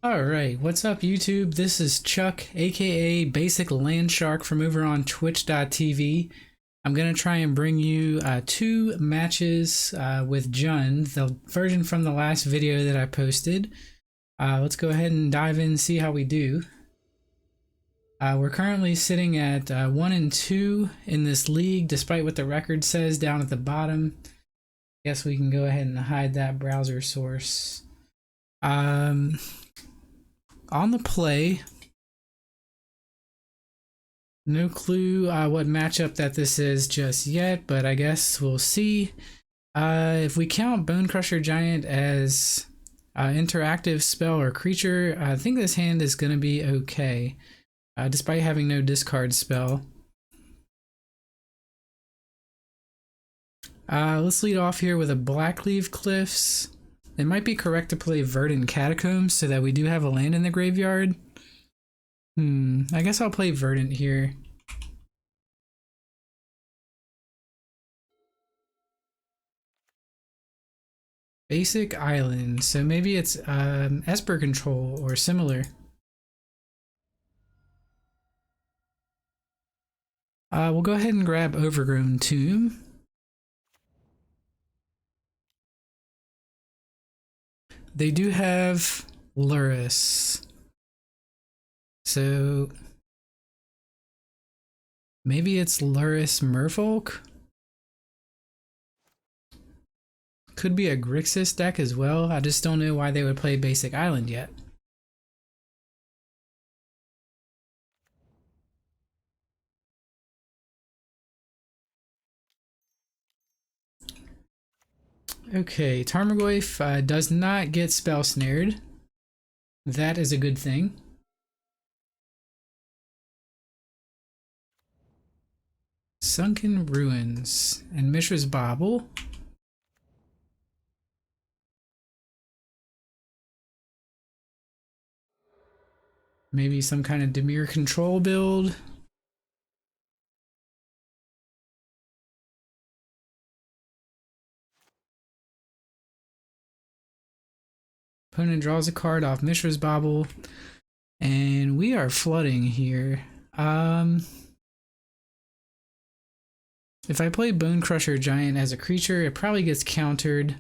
Alright, what's up YouTube? This is Chuck, aka Basiclandshark from over on twitch.tv. I'm going to try and bring you two matches with Jun, the version from the last video that I posted. Let's go ahead and dive in and see how we do. We're currently sitting at 1-2 in this league, despite what the record says down at the bottom. Guess we can go ahead and hide that browser source. On the play, no clue what matchup that this is just yet, but I guess we'll see. If we count Bone Crusher Giant as interactive spell or creature, I think this hand is going to be okay, despite having no discard spell. Let's lead off here with a Blackleaf Cliffs. It might be correct to play Verdant Catacombs so that we do have a land in the graveyard. I guess I'll play Verdant here. Basic Island, so maybe it's Esper Control or similar. We'll go ahead and grab Overgrown Tomb. They do have Luris. So maybe it's Luris Merfolk? Could be a Grixis deck as well. I just don't know why they would play Basic Island yet. Okay, Tarmogoyf does not get spell snared. That is a good thing. Sunken Ruins and Mishra's Bauble. Maybe some kind of Dimir control build. Opponent draws a card off Mishra's Bauble, and we are flooding here. If I play Bone Crusher Giant as a creature, it probably gets countered. I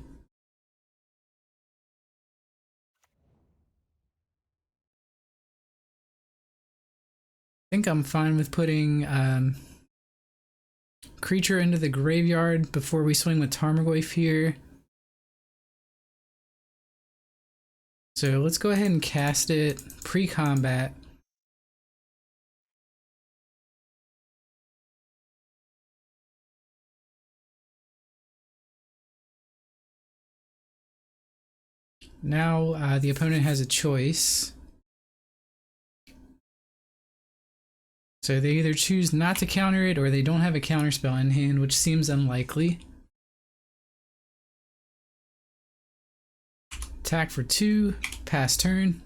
think I'm fine with putting creature into the graveyard before we swing with Tarmogoyf here. So let's go ahead and cast it pre-combat. Now the opponent has a choice. So they either choose not to counter it or they don't have a counterspell in hand, which seems unlikely. Attack for 2, pass turn.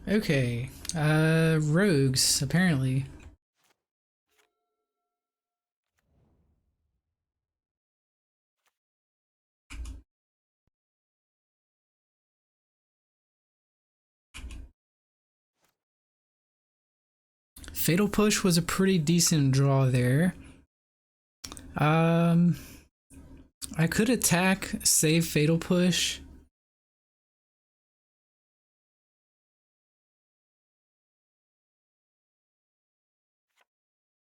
Okay, rogues, apparently. Fatal Push was a pretty decent draw there. I could attack, save Fatal Push.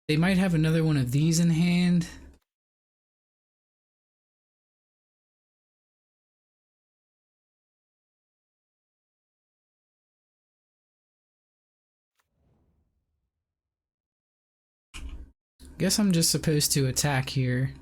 They might have another one of these in hand. Guess I'm just supposed to attack here.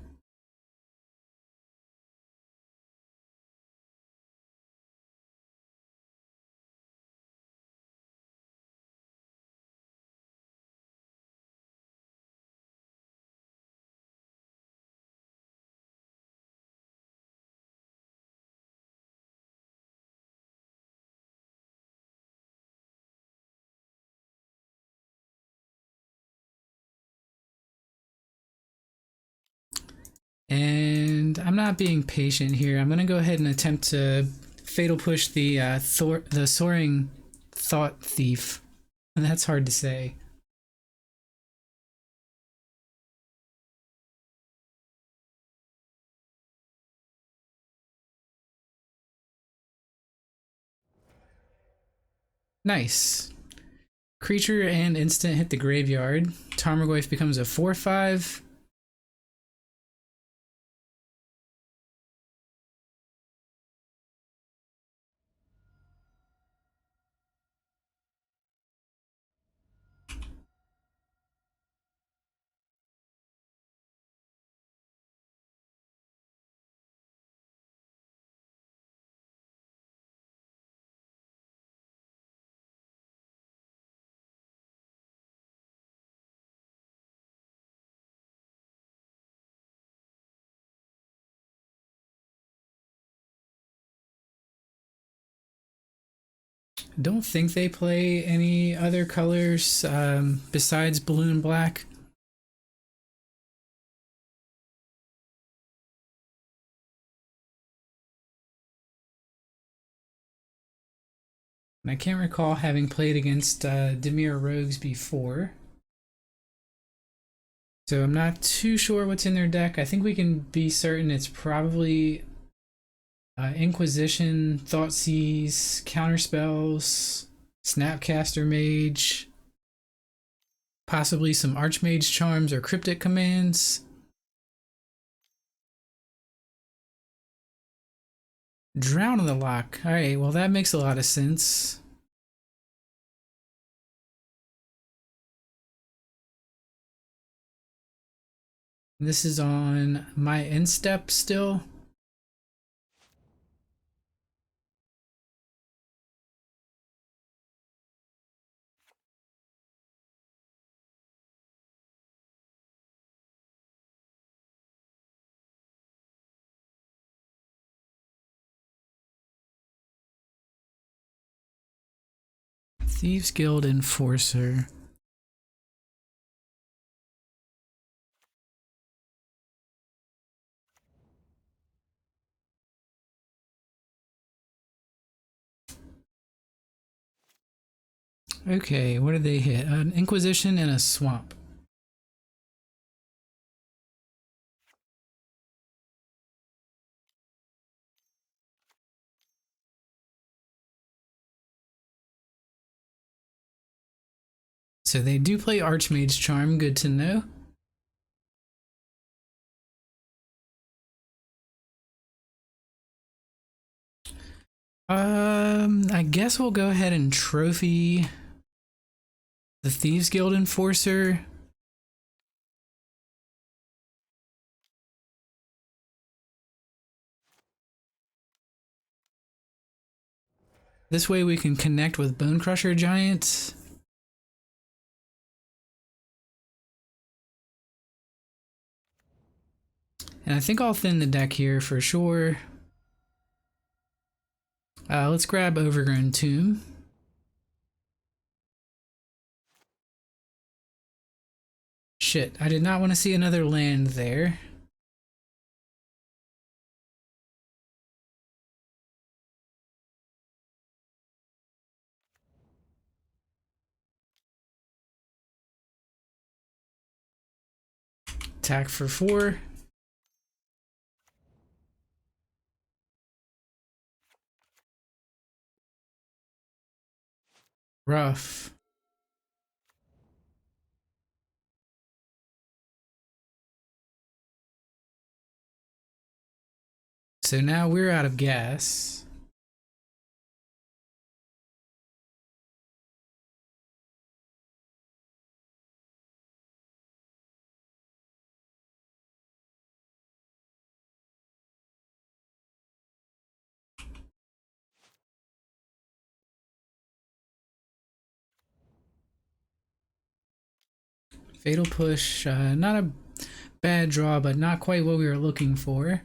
And I'm not being patient here. I'm gonna go ahead and attempt to fatal push the the soaring thought thief. And that's hard to say. Nice. Creature and instant hit the graveyard. Tarmogoyf becomes a 4/5. Don't think they play any other colors besides blue and black. And I can't recall having played against Dimir Rogues before. So I'm not too sure what's in their deck. I think we can be certain it's probably Inquisition, Thoughtseize, Counterspells, Snapcaster Mage, possibly some Archmage Charms or Cryptic Commands. Drown in the Lock. Alright, well that makes a lot of sense. This is on my instep still. Thieves Guild Enforcer. Okay, what did they hit? An Inquisition and a Swamp. So they do play Archmage Charm, good to know. I guess we'll go ahead and trophy the Thieves Guild Enforcer. This way we can connect with Bone Crusher Giants. And I think I'll thin the deck here for sure. Let's grab Overgrown Tomb. Shit, I did not want to see another land there. Attack for 4. Rough. So now we're out of gas. Fatal Push, not a bad draw, but not quite what we were looking for.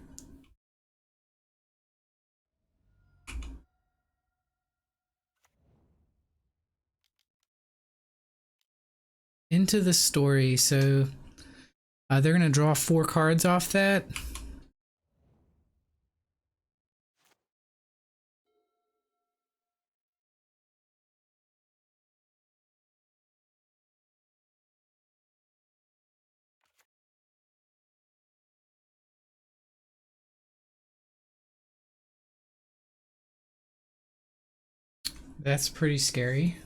Into the Story, so they're going to draw 4 cards off that. That's pretty scary.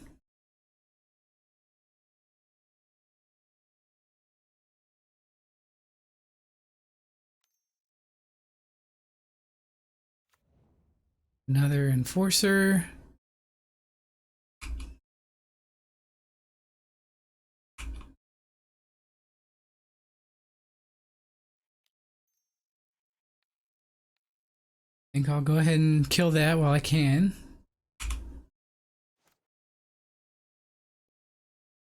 Another enforcer. I think I'll go ahead and kill that while I can.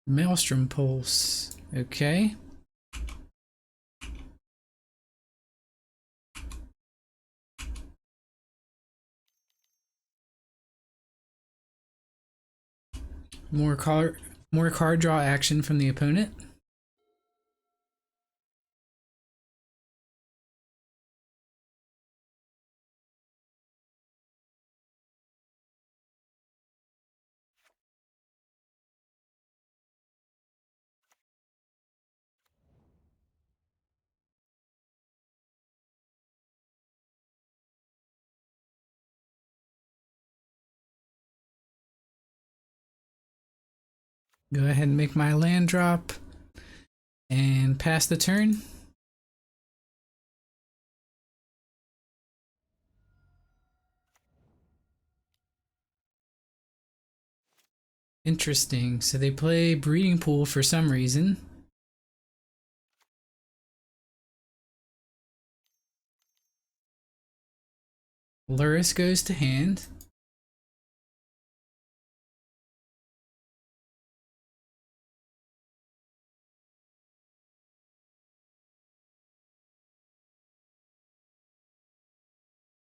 Maelstrom Pulse. Okay. More card draw action from the opponent. Go ahead and make my land drop and pass the turn. Interesting. So they play Breeding Pool for some reason. Luris goes to hand.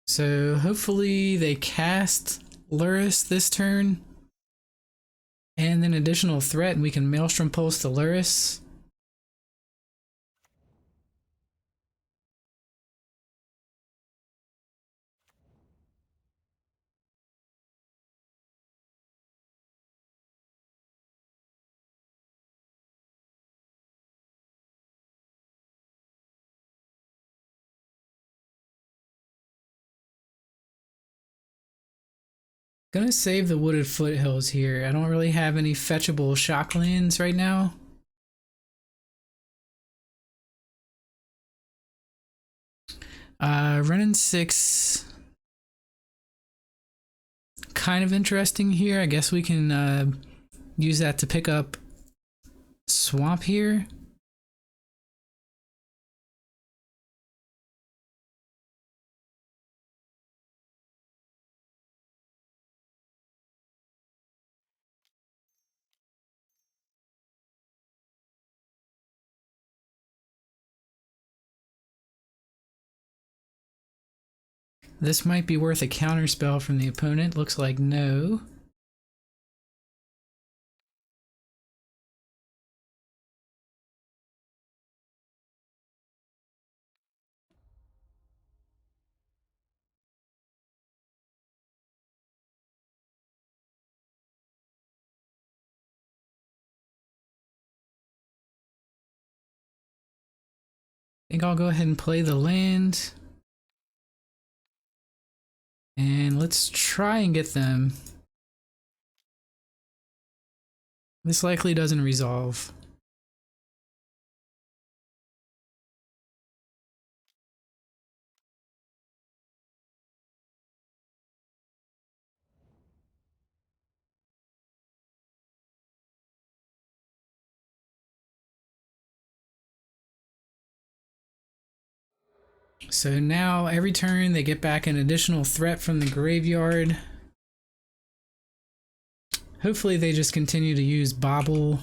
So hopefully they cast Luris this turn. And then additional threat, and we can Maelstrom Pulse the Luris. Gonna save the Wooded Foothills here. I don't really have any fetchable shock lands right now. Running 6. Kind of interesting here. I guess we can use that to pick up Swamp here. This might be worth a counterspell from the opponent. Looks like no. I think I'll go ahead and play the land. And let's try and get them. This likely doesn't resolve. So now every turn they get back an additional threat from the graveyard. Hopefully they just continue to use Bobble.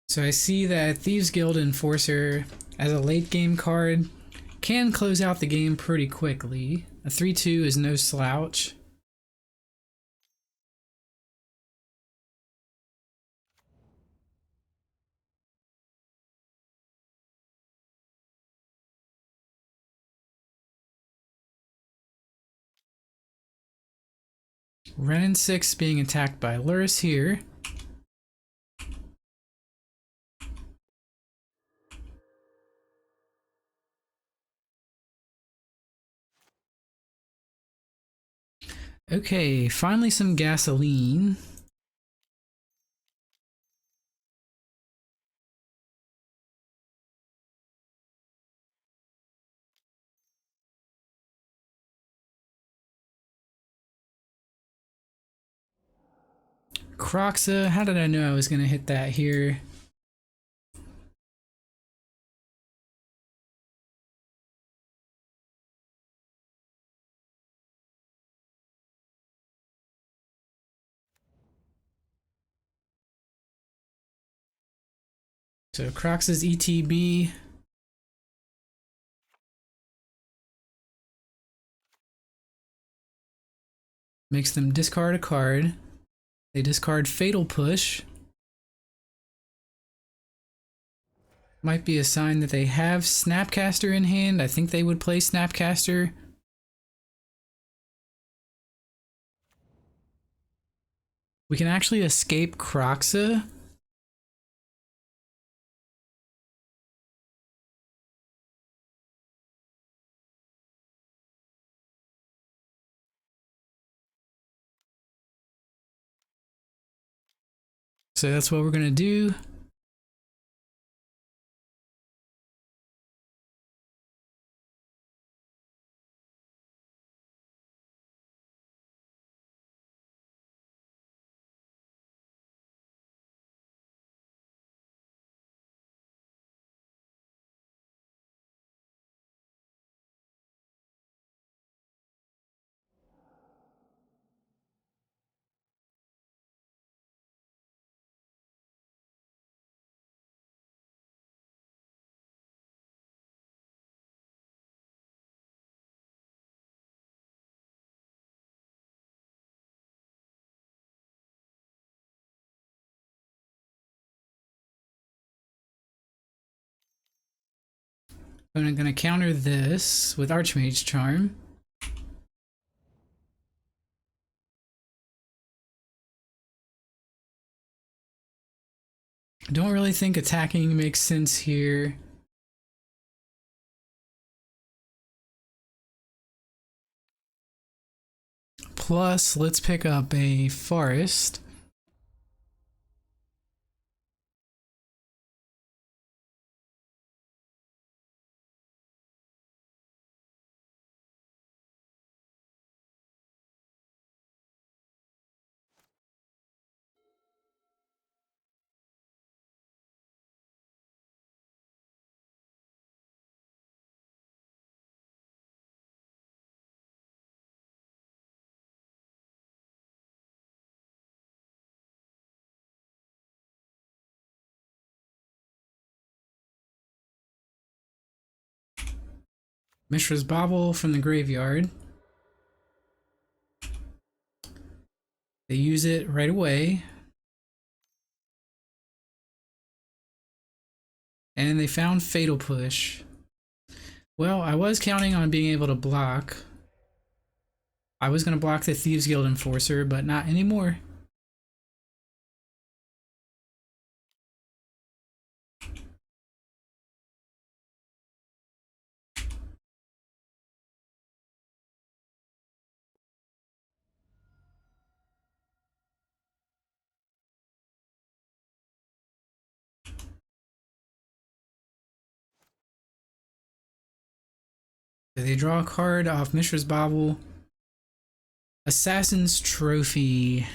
So I see that Thieves Guild Enforcer, as a late game card, can close out the game pretty quickly. A 3/2 is no slouch. Renin 6 being attacked by Lurrus here. Okay, finally some gasoline. Croxa, how did I know I was going to hit that here? So Croxa's ETB. Makes them discard a card. They discard Fatal Push. Might be a sign that they have Snapcaster in hand. I think they would play Snapcaster. We can actually escape Croxa. So that's what we're going to do. I'm going to counter this with Archmage Charm. I don't really think attacking makes sense here. Plus, let's pick up a Forest. Mishra's Bauble from the graveyard. They use it right away. And they found Fatal Push. Well, I was counting on being able to block. I was going to block the Thieves Guild Enforcer, but not anymore. They draw a card off Mishra's Bauble. Assassin's Trophy.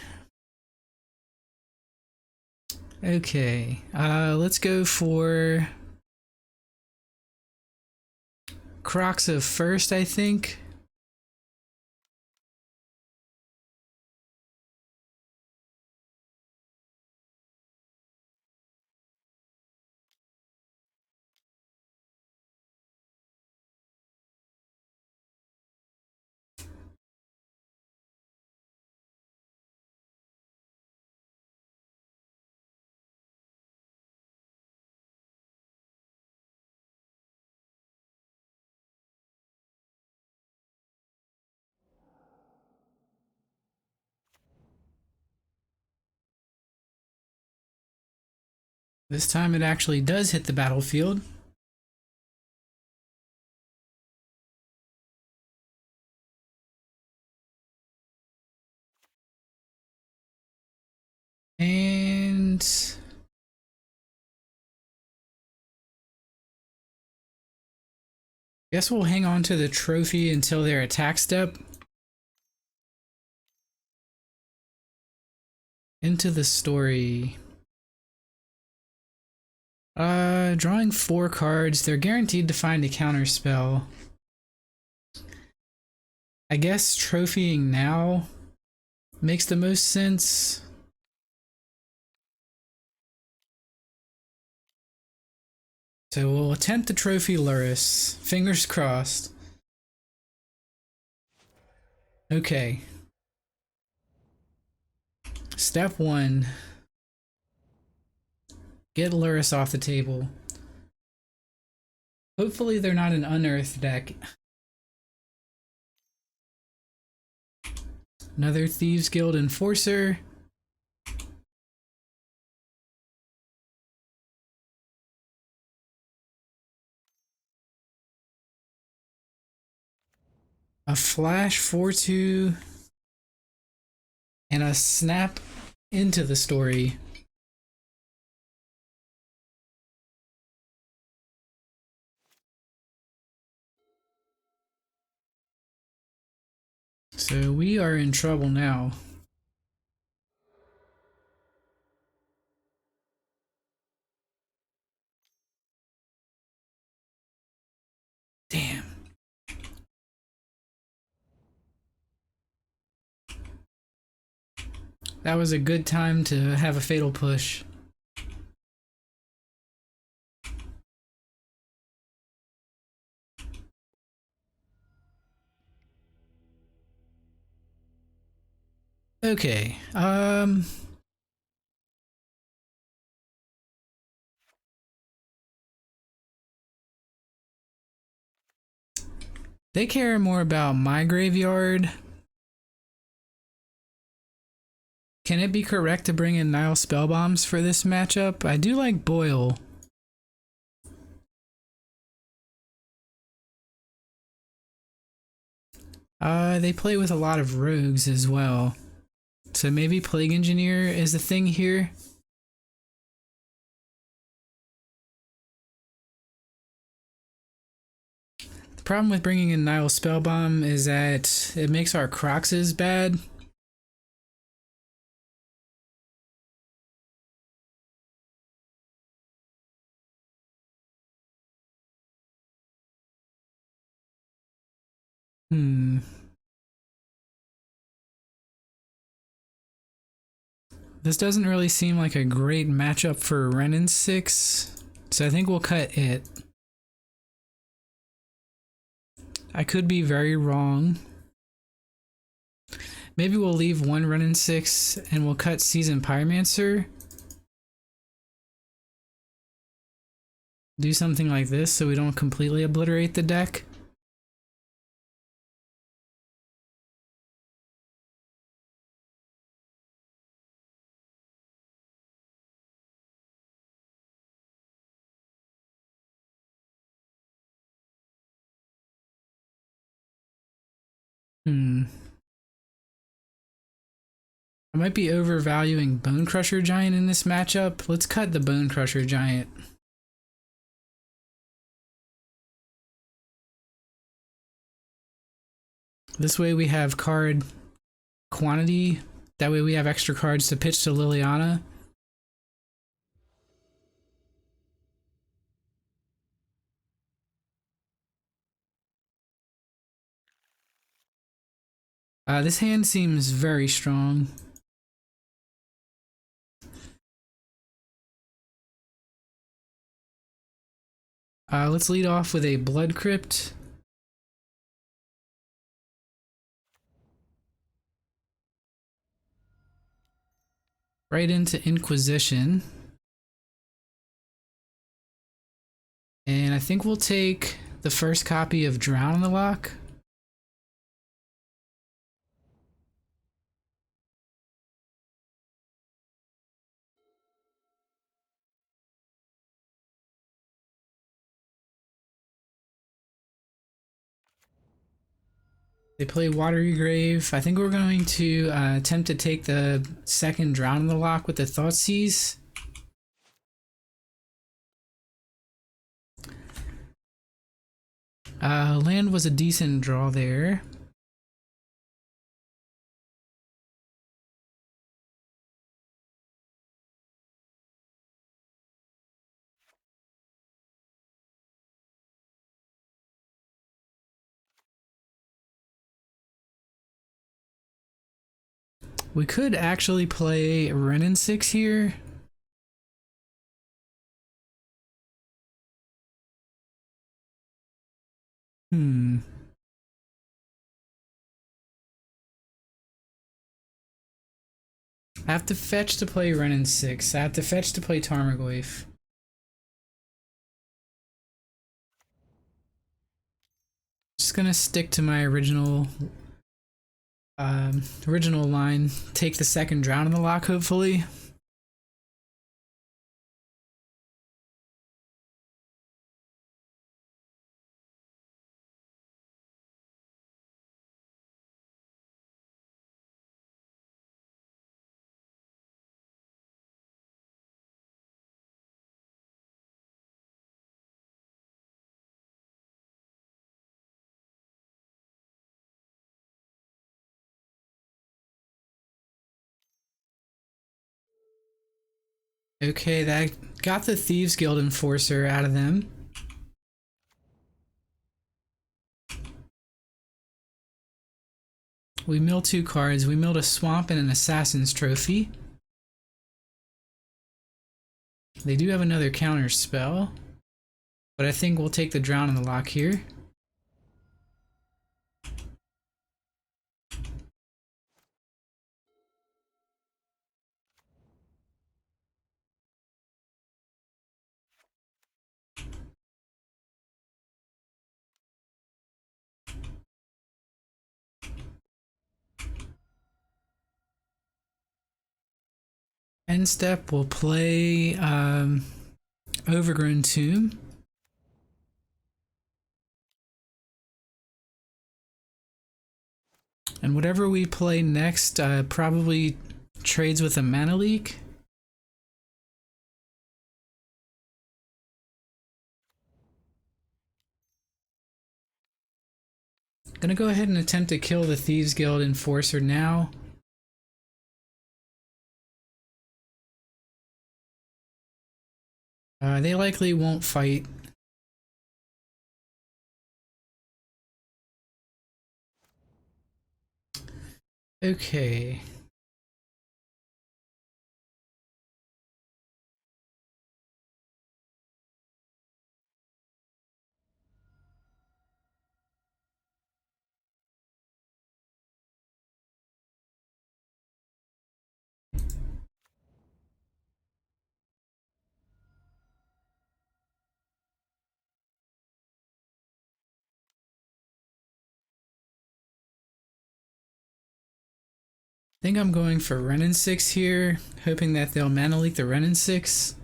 Okay, let's go for Croxa first, I think. This time it actually does hit the battlefield. And guess we'll hang on to the trophy until their attack step. Into the story. Drawing 4 cards. They're guaranteed to find a counter spell. I guess trophying now makes the most sense. So we'll attempt the trophy Luris. Fingers crossed. Okay. Step 1. Get Luris off the table. Hopefully they're not an unearthed deck. Another Thieves Guild Enforcer. A Flash 4/2. And a Snap into the story. So we are in trouble now. Damn. That was a good time to have a fatal push. Okay, they care more about my graveyard. Can it be correct to bring in Nile Spellbombs for this matchup? I do like Boil. They play with a lot of rogues as well. So maybe Plague Engineer is the thing here. The problem with bringing in Nile Spellbomb is that it makes our Croxes bad. This doesn't really seem like a great matchup for Ren and 6, so I think we'll cut it. I could be very wrong. Maybe we'll leave 1 Ren and 6 and we'll cut Seasoned Pyromancer. Do something like this so we don't completely obliterate the deck. I might be overvaluing Bone Crusher Giant in this matchup. Let's cut the Bone Crusher Giant. This way we have card quantity. That way we have extra cards to pitch to Liliana. This hand seems very strong. Let's lead off with a Blood Crypt. Right into Inquisition. And I think we'll take the first copy of Drown on the Lock. They play Watery Grave. I think we're going to attempt to take the second Drown in the Loch with the Thoughtseize. Land was a decent draw there. We could actually play Wrenn and 6 here. I have to fetch to play Wrenn and 6. I have to fetch to play Tarmogoyf. Just gonna stick to my original line. Take the second Drown in the Loch, hopefully. Okay, that got the Thieves Guild Enforcer out of them. We mill 2 cards. We milled a Swamp and an Assassin's Trophy. They do have another counter spell, but I think we'll take the Drown in the Loch here. End step, we'll play Overgrown Tomb. And whatever we play next probably trades with a mana leak. Gonna go ahead and attempt to kill the Thieves Guild Enforcer now. They likely won't fight. Okay. I think I'm going for Wrenn and 6 here, hoping that they'll mana leak the Wrenn and 6.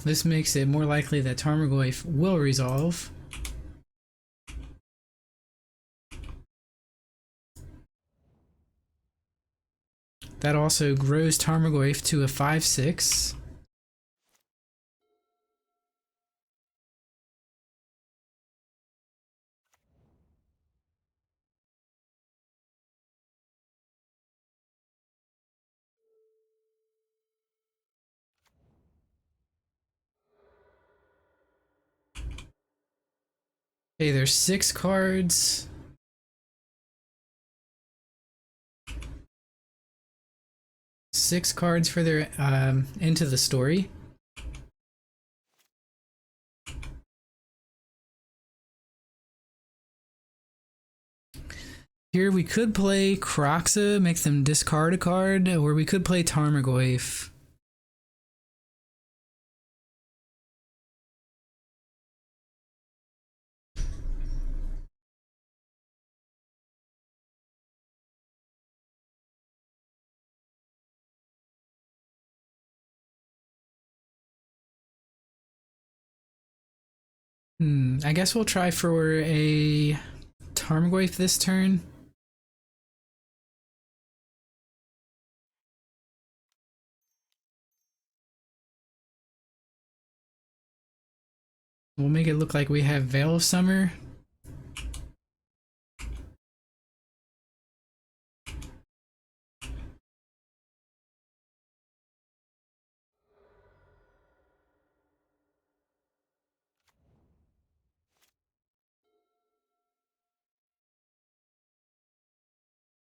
This makes it more likely that Tarmogoyf will resolve. That also grows Tarmogoyf to a 5/6. Okay, there's 6 cards. Six cards for their Into the Story. Here we could play Kroxa, make them discard a card, or we could play Tarmogoyf. I guess we'll try for a Tarmogoyf this turn. We'll make it look like we have Veil of Summer.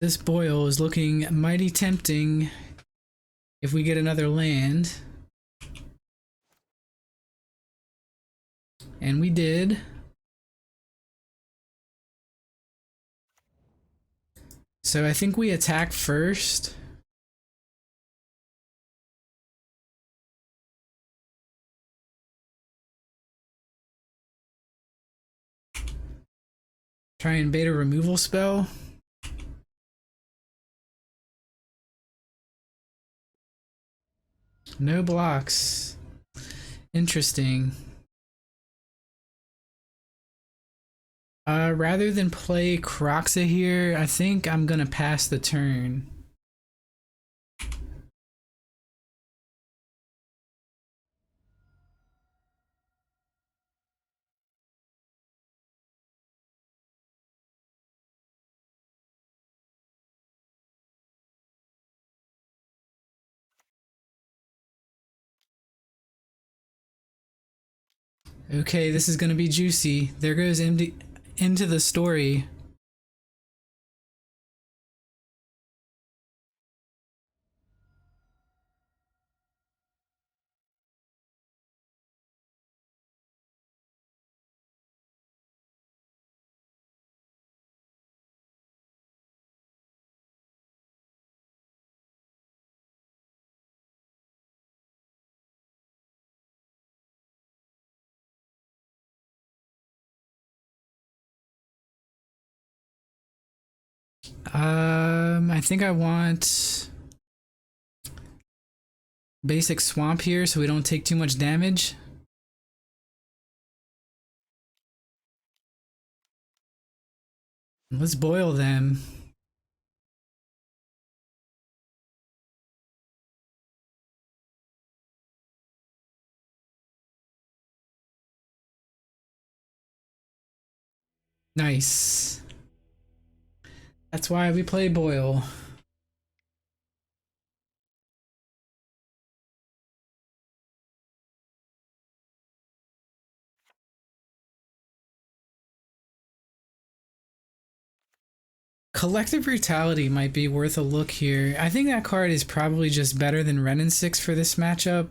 This boil is looking mighty tempting if we get another land. And we did. So I think we attack first. Try and bait a removal spell. No blocks. Interesting. Rather than play Croxa here, I think I'm gonna pass the turn. Okay, this is gonna be juicy. There goes into the story. I think I want basic swamp here so we don't take too much damage. Let's boil them. Nice. That's why we play boil. Collective Brutality might be worth a look here. I think that card is probably just better than Ren and 6 for this matchup.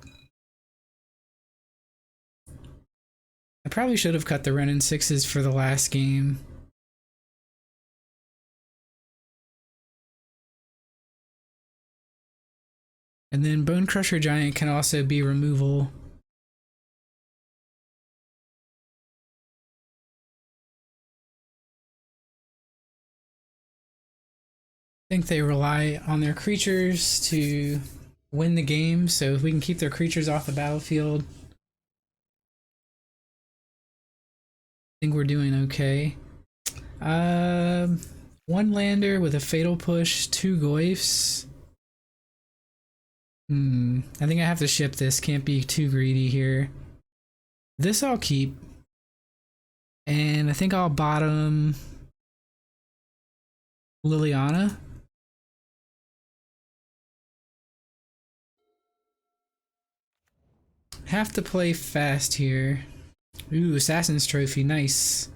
I probably should have cut the Ren and 6s for the last game. And then Bone Crusher Giant can also be removal. I think they rely on their creatures to win the game, so if we can keep their creatures off the battlefield, I think we're doing okay. One lander with a fatal push, 2 Goyfs. I think I have to ship this, can't be too greedy here. This I'll keep. And I think I'll bottom Liliana. Have to play fast here. Ooh, Assassin's Trophy, nice.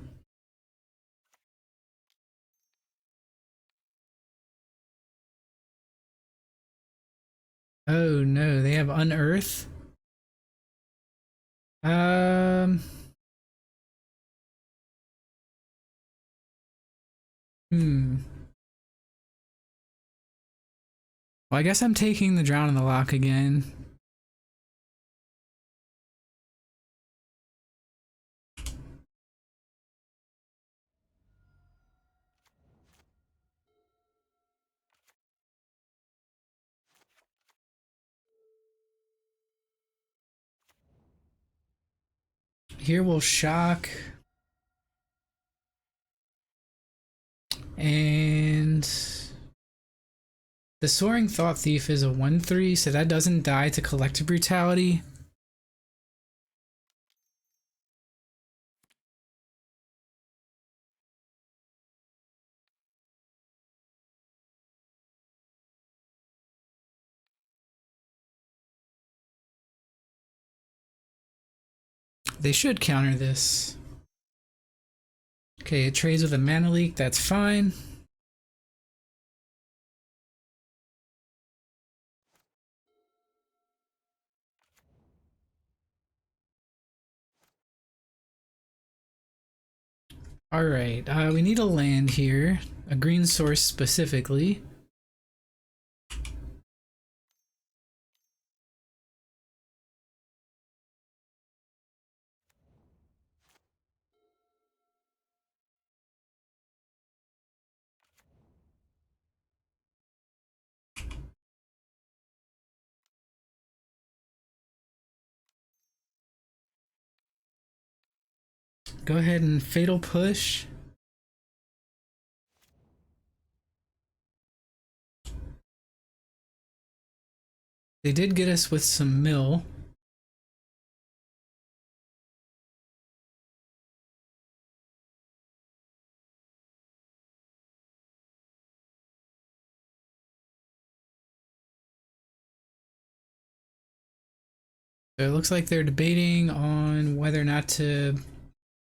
Oh no, they have Unearth. Um. Well, I guess I'm taking the Drown in the Lock again. Here we'll shock. And the Soaring Thought Thief is a 1/3, so that doesn't die to Collective Brutality. They should counter this. Okay, it trades with a mana leak, that's fine. Alright, we need a land here. A green source specifically. Go ahead and Fatal Push. They did get us with some mill. So it looks like they're debating on whether or not to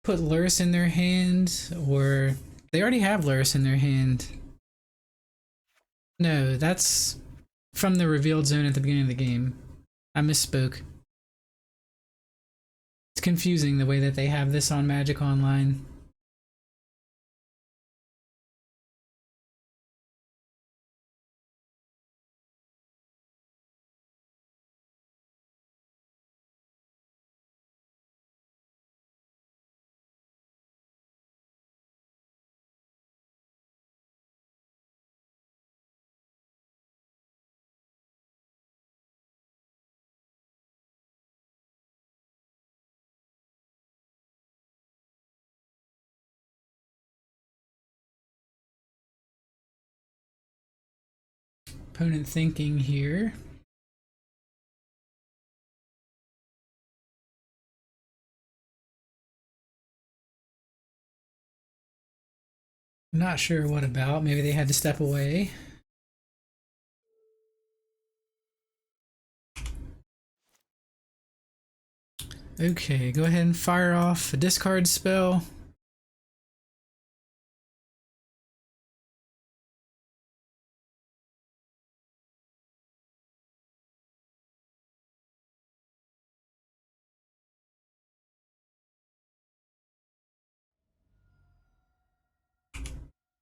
put Lurrus in their hand, or they already have Lurrus in their hand. No, that's from the revealed zone at the beginning of the game. I misspoke. It's confusing the way that they have this on Magic Online. Opponent thinking here. I'm not sure what about. Maybe they had to step away. Okay, go ahead and fire off a discard spell.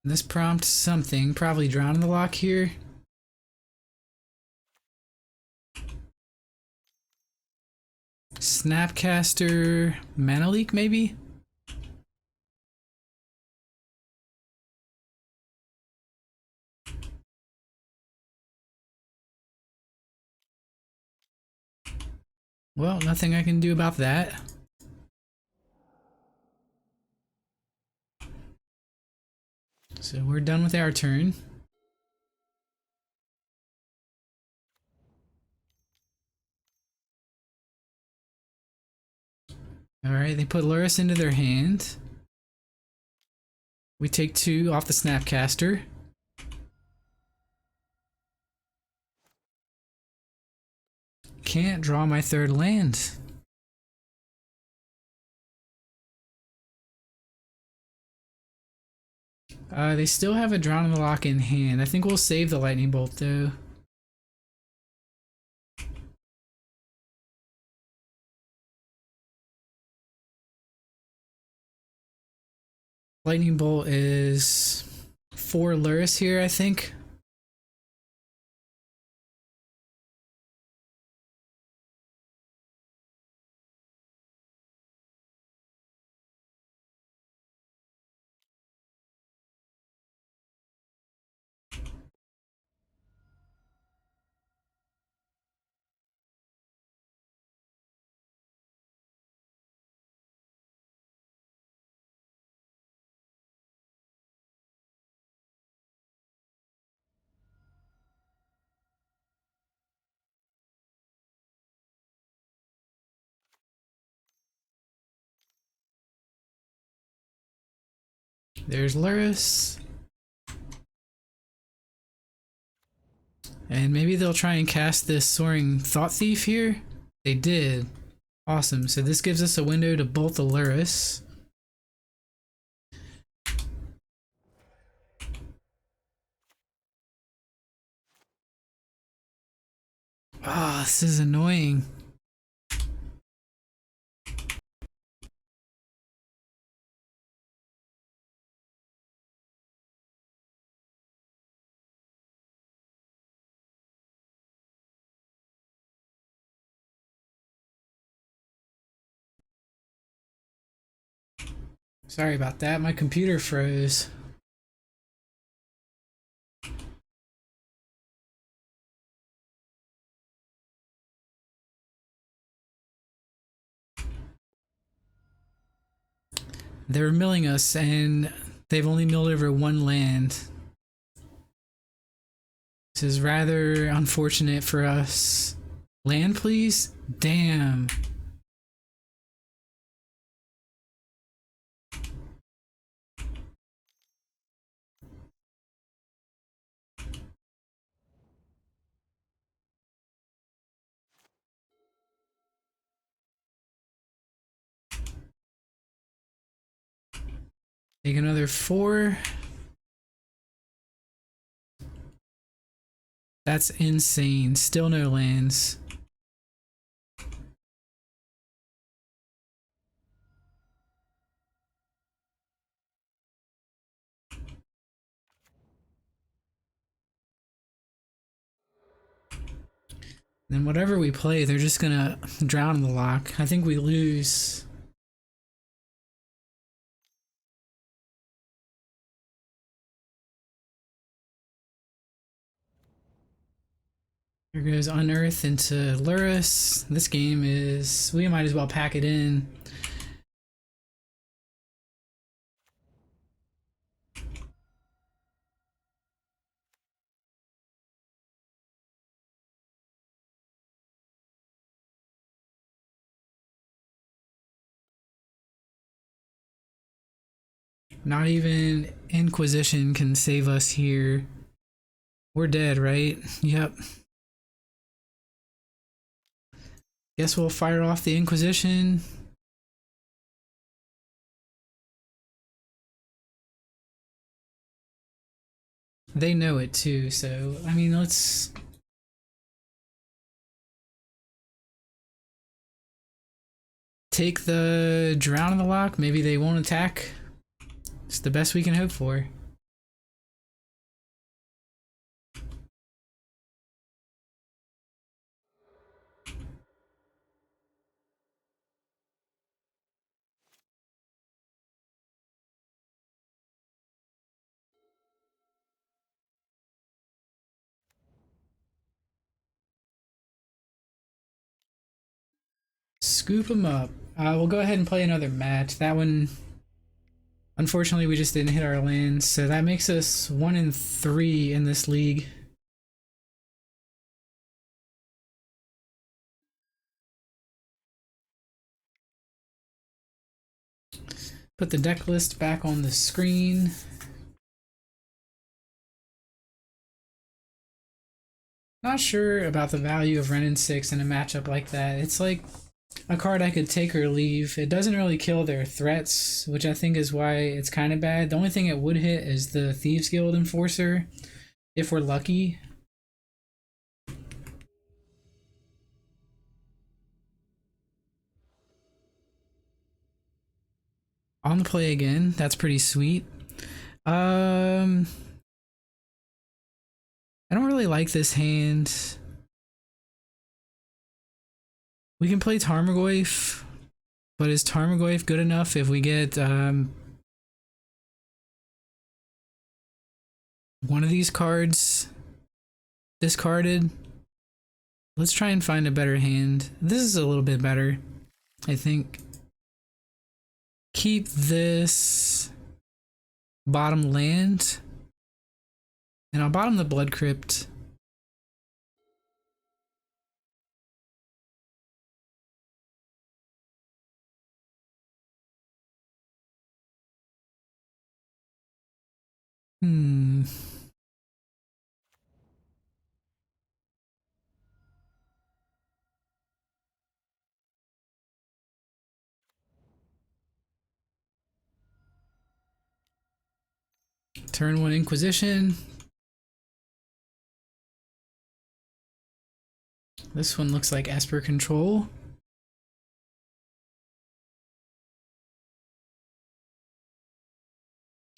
This prompts something, probably Drown in the Lock here. Snapcaster, Mana Leak maybe? Well, nothing I can do about that. So we're done with our turn. Alright, they put Lurrus into their hand. We take 2 off the Snapcaster. Can't draw my 3rd land. They still have a Drown in the Lock in hand. I think we'll save the Lightning Bolt though. Lightning Bolt is 4 Lurrus here, I think. There's Luris. And maybe they'll try and cast this Soaring Thought Thief here. They did. Awesome. So this gives us a window to bolt the Luris. Ah, oh, this is annoying. Sorry about that, my computer froze. They were milling us and they've only milled over one land. This is rather unfortunate for us. Land, please? Damn. Take another 4. That's insane. Still no lands. Then whatever we play, they're just gonna drown in the lock. I think we lose. Here goes Unearth into Luris. This game is... we might as well pack it in. Not even Inquisition can save us here. We're dead, right? Yep. Guess we'll fire off the Inquisition. They know it too, so I mean, let's... take the drown in the lock. Maybe they won't attack. It's the best we can hope for. Scoop them up. We'll go ahead and play another match. That one, unfortunately, we just didn't hit our lands, so that makes us 1-3 in this league. Put the deck list back on the screen. Not sure about the value of Renin 6 in a matchup like that. It's like a card I could take or leave. It doesn't really kill their threats, which I think is why it's kind of bad. The only thing it would hit is the Thieves Guild Enforcer, if we're lucky. On the play again. That's pretty sweet. I don't really like this hand. We can play Tarmogoyf, but is Tarmogoyf good enough if we get one of these cards discarded? Let's try and find a better hand. This is a little bit better, I think. Keep this bottom land, and I'll bottom the Blood Crypt. Hmm. Turn 1 Inquisition. This one looks like Esper Control.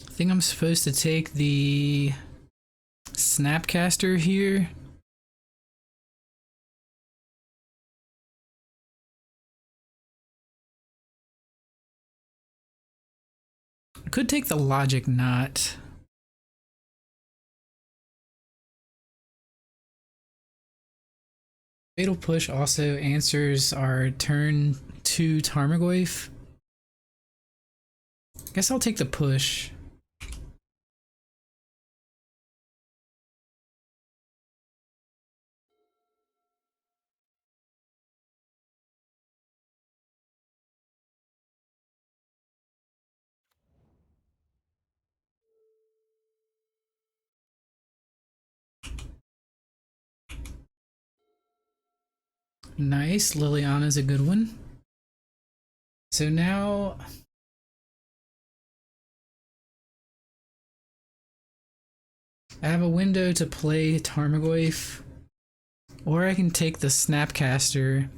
I think I'm supposed to take the Snapcaster here. I could take the Logic Knot. Fatal Push also answers our turn 2 Tarmogoyf. Guess I'll take the push. Nice, Liliana's a good one. So now I have a window to play Tarmogoyf, or I can take the Snapcaster.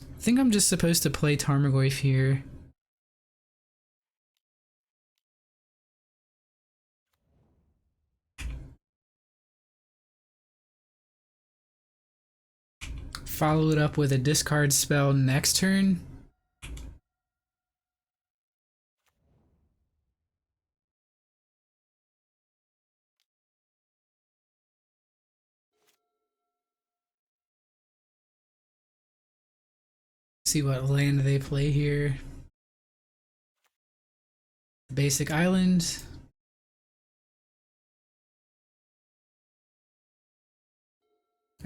I think I'm just supposed to play Tarmogoyf here. Follow it up with a discard spell next turn. See what land they play here. Basic Island.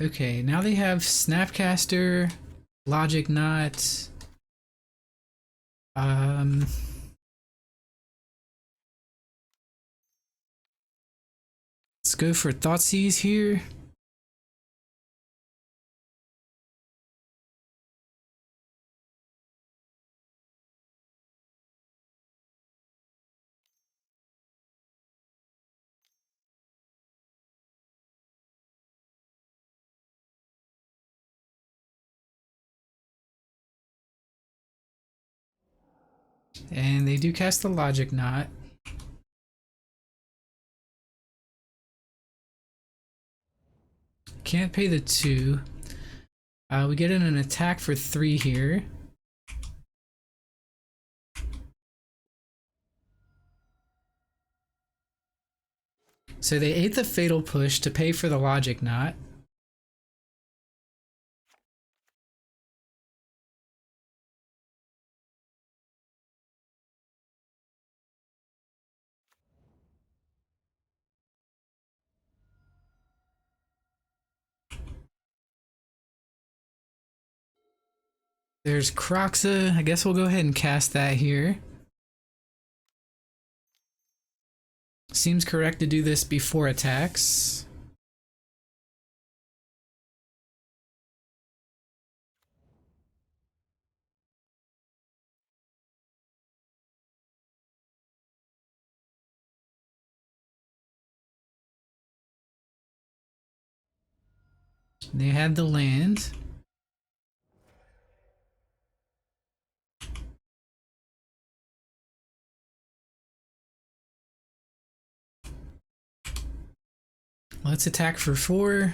Okay, now they have Snapcaster, Logic Knot. Let's go for Thoughtseize here. And they do cast the Logic Knot. Can't pay the 2. We get in an attack for 3 here. So they ate the Fatal Push to pay for the Logic Knot. There's Croxa. I guess we'll go ahead and cast that here. Seems correct to do this before attacks. They had the land. Let's attack for 4.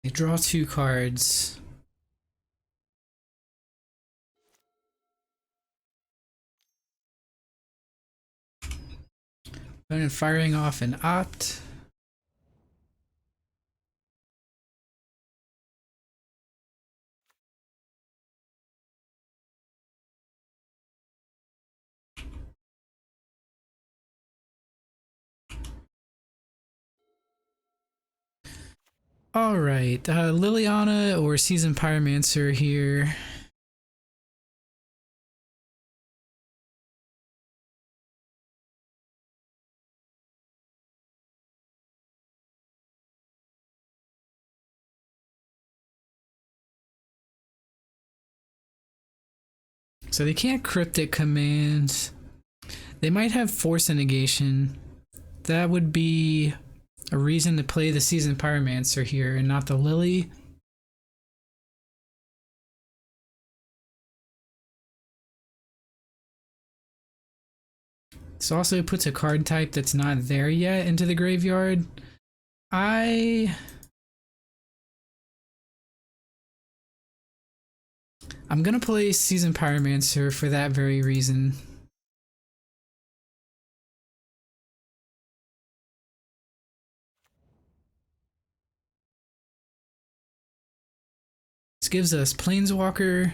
They draw 2 cards. Opponent firing off an Opt. Alright, Liliana or Seasoned Pyromancer here. So they can't cryptic command. They might have force and negation. That would be a reason to play the Seasoned Pyromancer here and not the Lily. This also puts a card type that's not there yet into the graveyard. I'm gonna play Seasoned Pyromancer for that very reason. This gives us Planeswalker.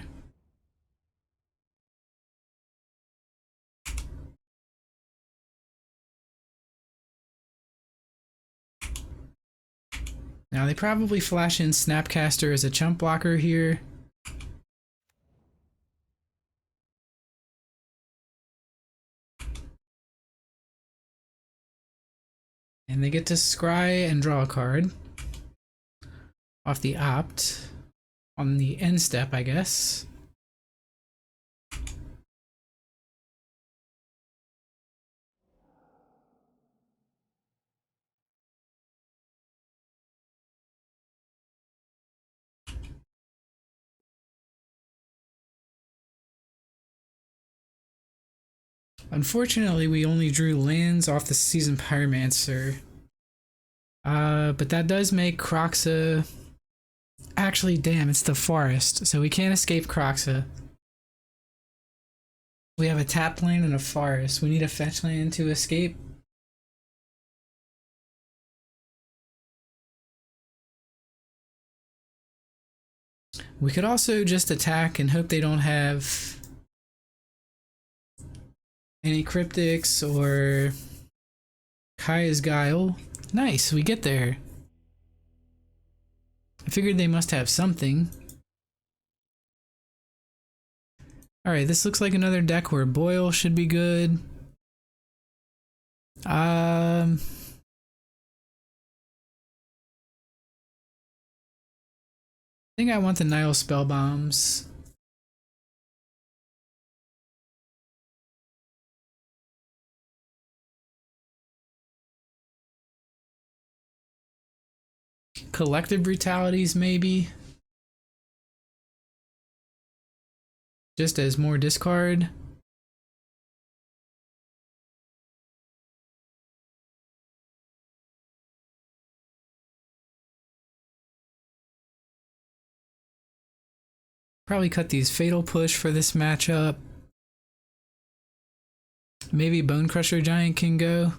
Now they probably flash in Snapcaster as a chump blocker here. And they get to scry and draw a card off the opt on the end step, I guess. Unfortunately, we only drew lands off the Seasoned Pyromancer. But that does make Croxa... Actually, damn, it's the forest, so we can't escape Croxa. We have a tap land and a forest. We need a fetch land to escape. We could also just attack and hope they don't have any cryptics or Kaya's Guile. Nice, we get there. I figured they must have something. Alright, this looks like another deck where Boil should be good. I think I want the Nile Spell Bombs. Collective Brutalities, maybe. Just as more discard. Probably cut these Fatal Push for this matchup. Maybe Bone Crusher Giant can go.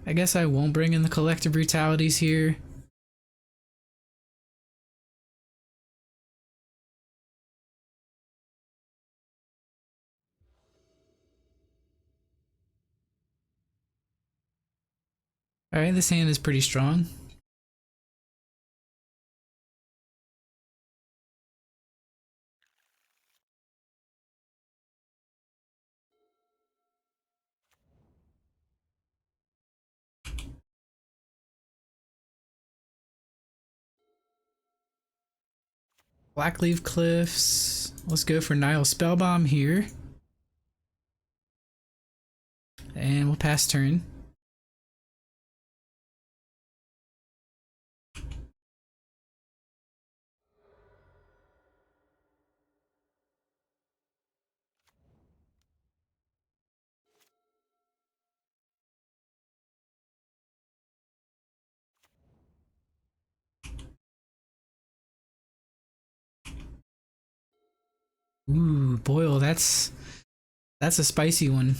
I guess I won't bring in the Collective Brutalities here. Alright, this hand is pretty strong. Blackleaf Cliffs. Let's go for Nile Spellbomb here. And we'll pass turn. Ooh, Boil, that's a spicy one.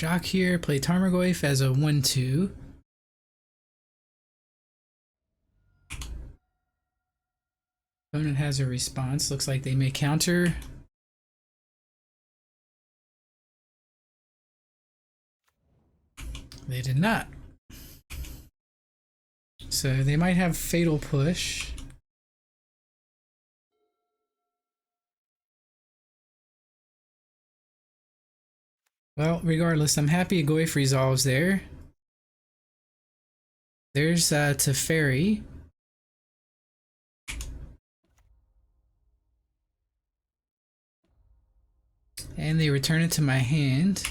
shock here, play Tarmogoyf as a 1-2. Opponent has a response. Looks like they may counter. They did not. So they might have Fatal Push. Well, regardless, I'm happy Goyf resolves there. There's Teferi. And they return it to my hand.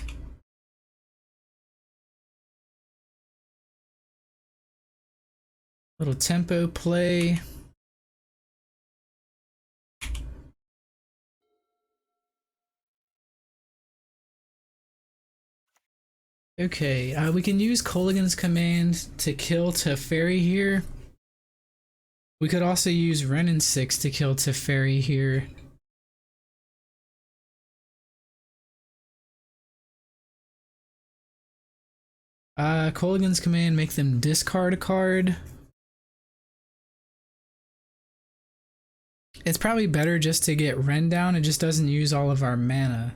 Little tempo play. Okay, we can use Kolaghan's command to kill Teferi here. We could also use Renin 6 to kill Teferi here. Kolaghan's command, make them discard a card. It's probably better just to get Ren down. It just doesn't use all of our mana.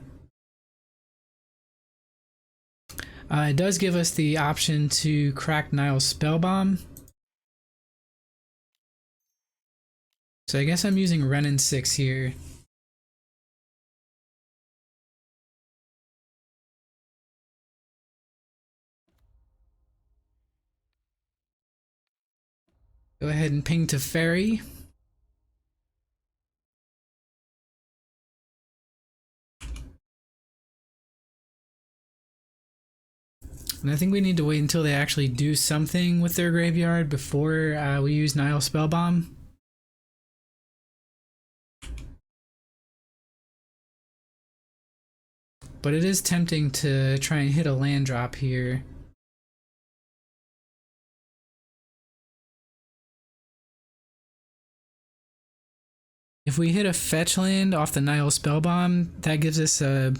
It does give us the option to crack Nile's Spellbomb. So I guess I'm using Renin 6 here. Go ahead and ping Teferi. And I think we need to wait until they actually do something with their graveyard before we use Nile Spellbomb. But it is tempting to try and hit a land drop here. If we hit a fetch land off the Nile Spellbomb, that gives us a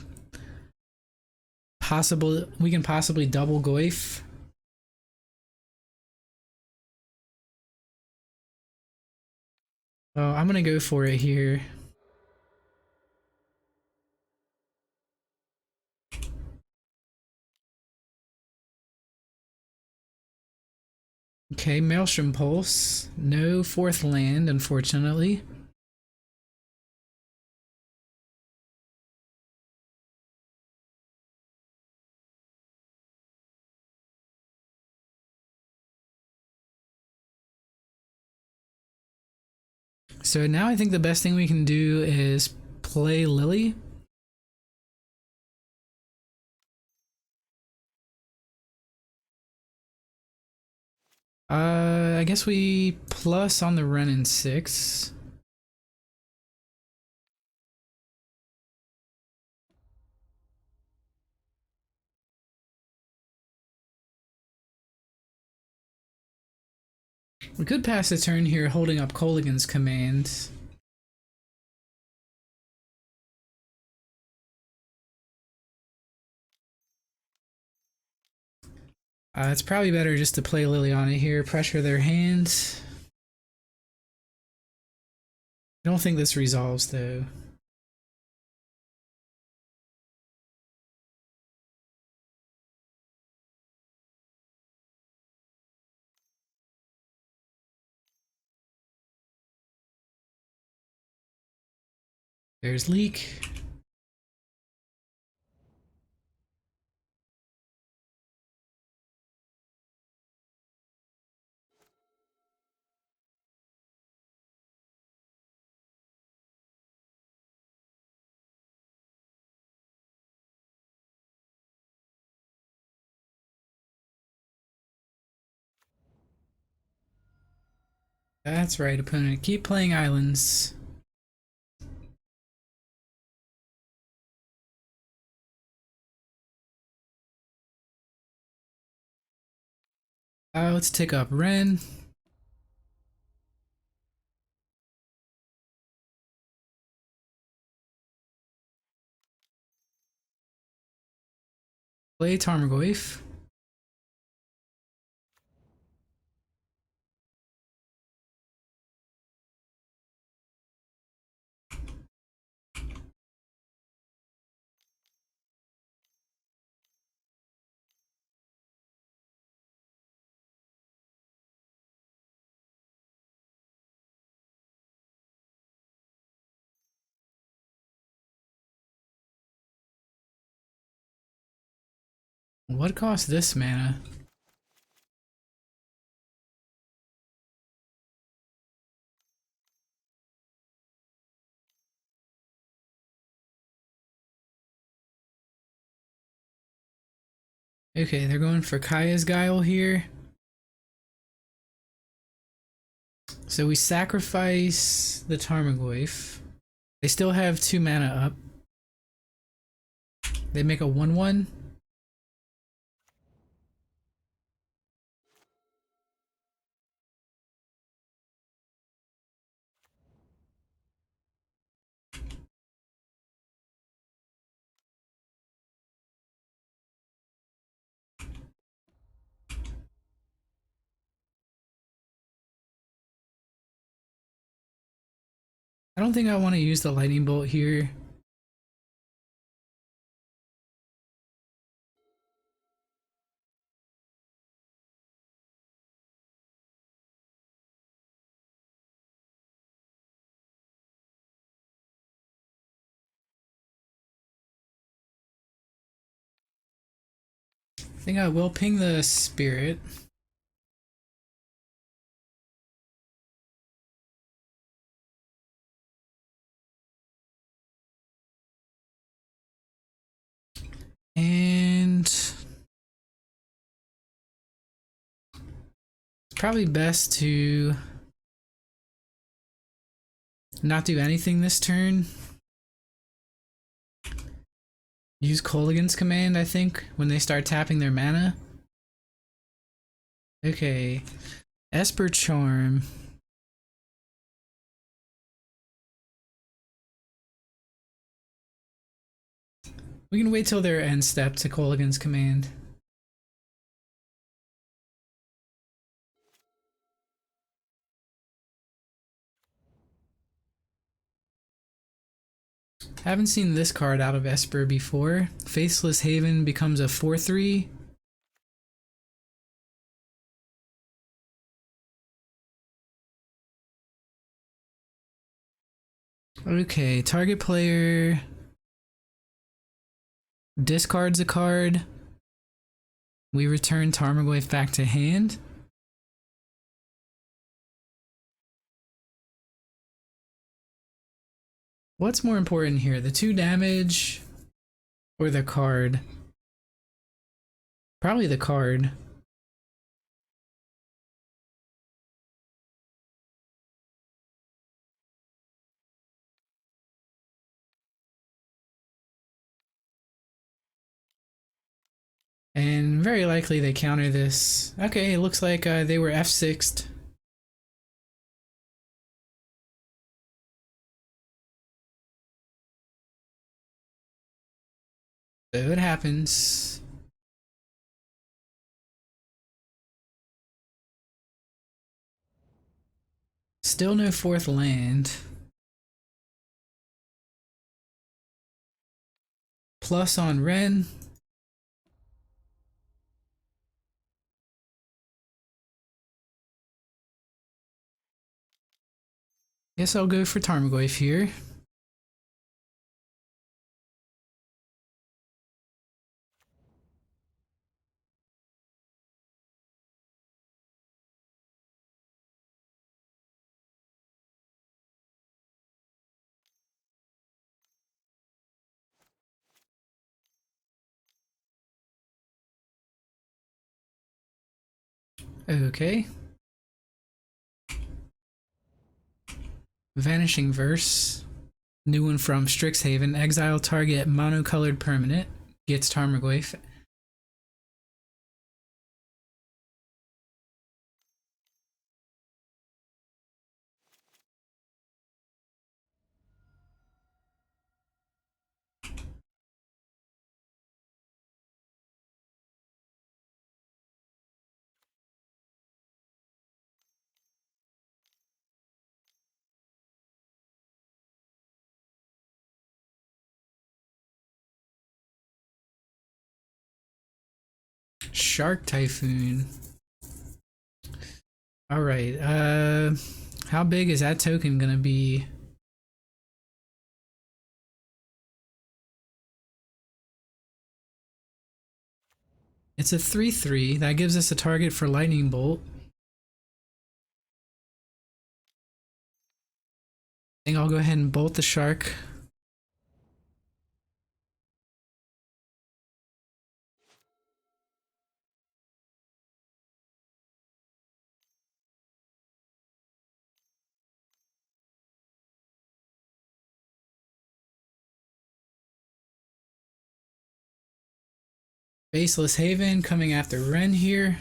possible, we can possibly double Goyf. Oh, I'm gonna go for it here. Okay, Maelstrom Pulse. No fourth land, unfortunately. So now I think the best thing we can do is play Lily. I guess we plus on the Renin 6. We could pass the turn here holding up Kolaghan's command. It's probably better just to play Liliana here, pressure their hands. I don't think this resolves though. There's Leak. That's right, opponent. Keep playing islands. Let's tick up Ren. Play Tarmogoyf. What cost this mana? Okay, they're going for Kaya's Guile here. So we sacrifice the Tarmogoyf. They still have 2 mana up. They make a 1/1. I don't think I want to use the lightning bolt here. I think I will ping the spirit. And it's probably best to not do anything this turn. Use Kolaghan's command, I think, when they start tapping their mana. Okay. Esper Charm. We can wait till their end step to Kolaghan's command. Haven't seen this card out of Esper before. Faithless Haven becomes a 4/3. Okay, target player discards a card. We return Tarmogoyf back to hand. What's more important here, the 2 damage or the card? Probably the card. And very likely they counter this. Okay, it looks like they were F6'd. So it happens. Still no 4th land. Plus on Ren. Guess I'll go for Tarmogoyf here. Okay. Vanishing Verse. New one from Strixhaven. Exile target monocolored permanent. Gets Tarmogoyf. Shark Typhoon. Alright, how big is that token gonna be? It's a 3/3. That gives us a target for Lightning Bolt. I think I'll go ahead and bolt the shark. Faceless Haven coming after Ren here.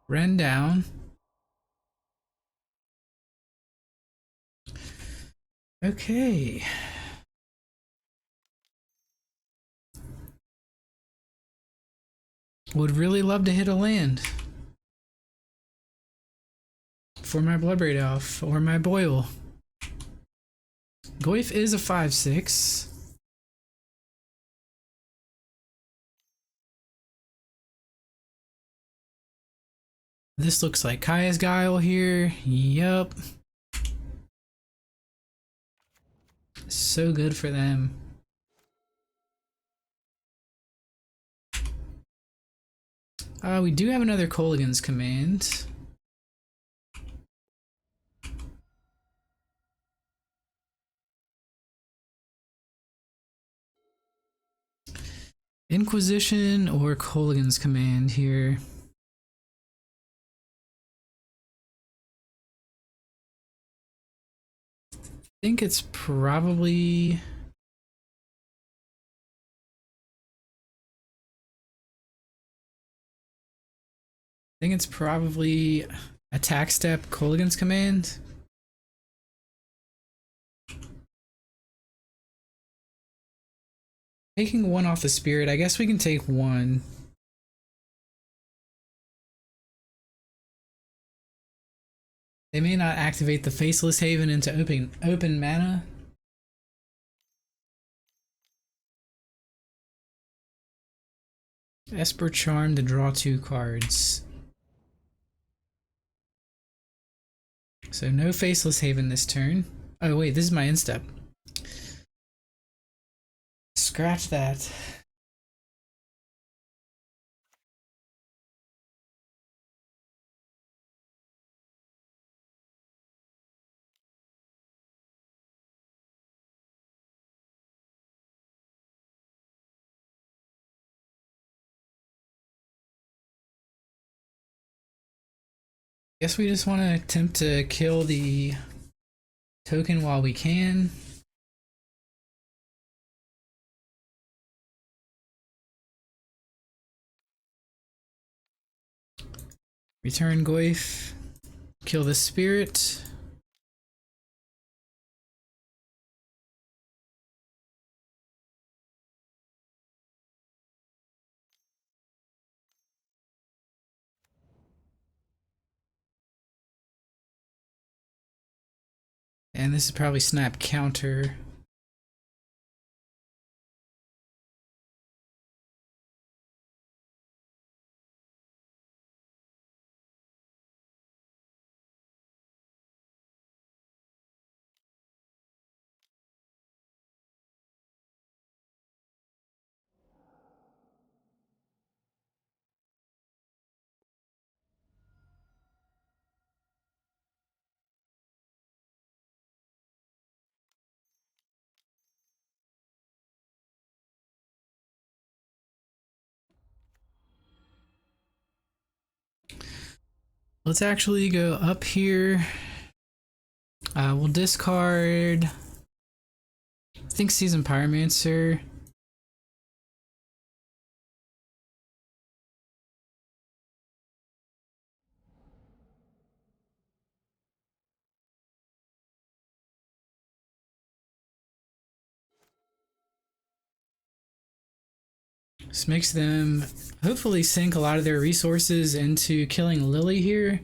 Ren down. Okay. Would really love to hit a land. For my Bloodbraid Elf or my Boil. Goyf is a 5/6. This looks like Kaya's Guile here. Yup. So good for them. We do have another Kolaghan's Command. Inquisition or Kolaghan's Command here. I think it's probably... Attack Step Kolaghan's Command. Taking one off the spirit, I guess we can take one. They may not activate the Faceless Haven into open mana. Esper Charm to draw 2 cards. So no Faceless Haven this turn. Oh wait, this is my instep. Scratch that. Guess we just want to attempt to kill the token while we can. Return Goyf. Kill the spirit. And this is probably snap counter. Let's actually go up here. We'll discard, I think, Seasoned Pyromancer. This makes them hopefully sink a lot of their resources into killing Lily here.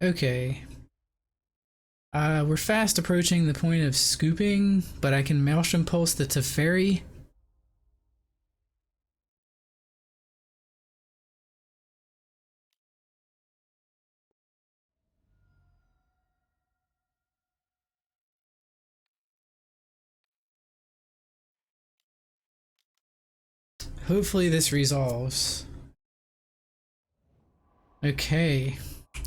Okay. We're fast approaching the point of scooping, but I can Maelstrom Pulse the Teferi. Hopefully this resolves. Okay,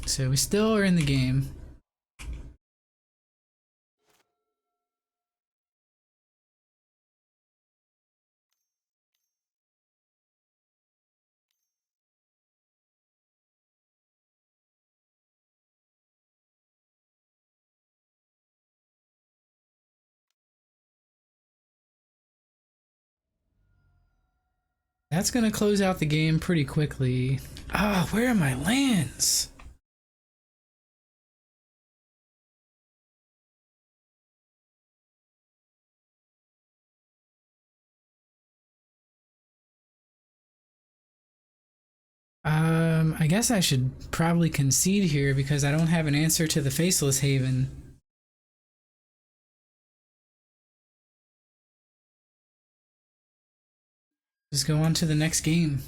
so we still are in the game. That's gonna close out the game pretty quickly. Ah, where are my lands? I guess I should probably concede here because I don't have an answer to the Faceless Haven. Just go on to the next game.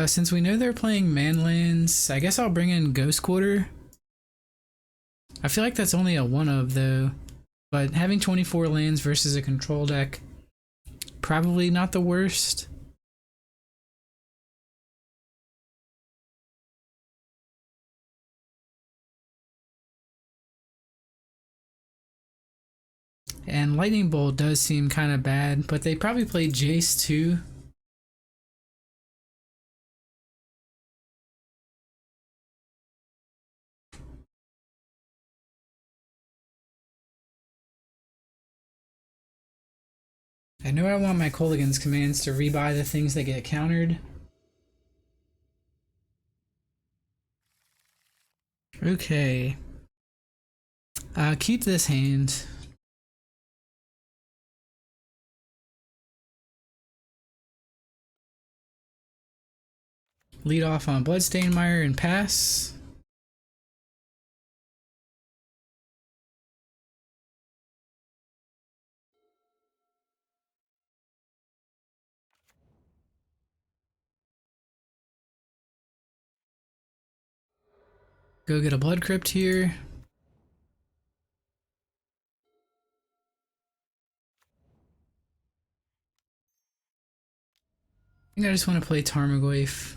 Since we know they're playing manlands, I guess I'll bring in Ghost Quarter. I feel like that's only a one of though, but having 24 lands versus a control deck, probably not the worst. And Lightning Bolt does seem kind of bad, but they probably played Jace too. I know I want my Kolaghan's commands to rebuy the things that get countered. Okay. Keep this hand. Lead off on Bloodstained Mire and pass. Go get a Blood Crypt here. I think I just want to play Tarmogoyf.